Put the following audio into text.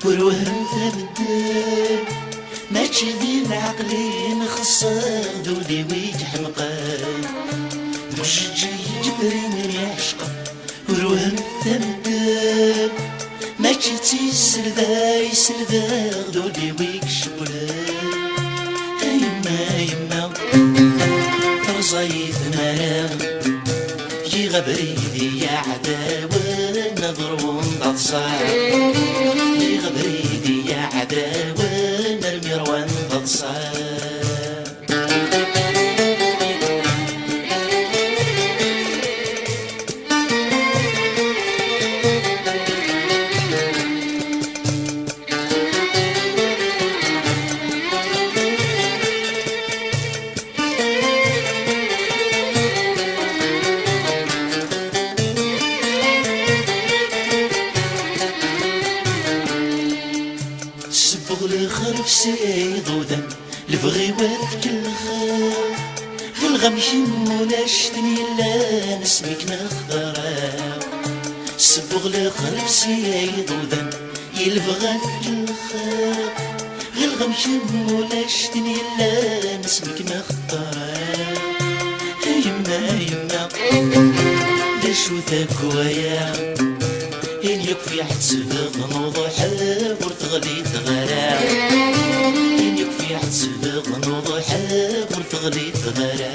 والوهم تبدل ماشي ذي العقلين خصاغ دودي ويتحمقان مش جاي جبري من يعشق والوهم تبدل ماشي تيسر ذا يسر ذا دودي ويكشبلان يما فرصايد مرام جي غبريدي يا عداوة نظر ونضصع جي غبريدي يا عداوة نرمي روان ضصع خرف سيد ودم لفغيوات كل خير غمشي مناشتني لا نسميك نخضرا سبغ لخرف سيد ودم يلفغات كل خير غمشي مناشتني لا نسميك نخضرا يما ليش وثاك ويا إن يكفي حتسبق نوضو حاب ورتغلي تغرا إن يكفي حتسبق نوضو حاب ورتغلي تغرا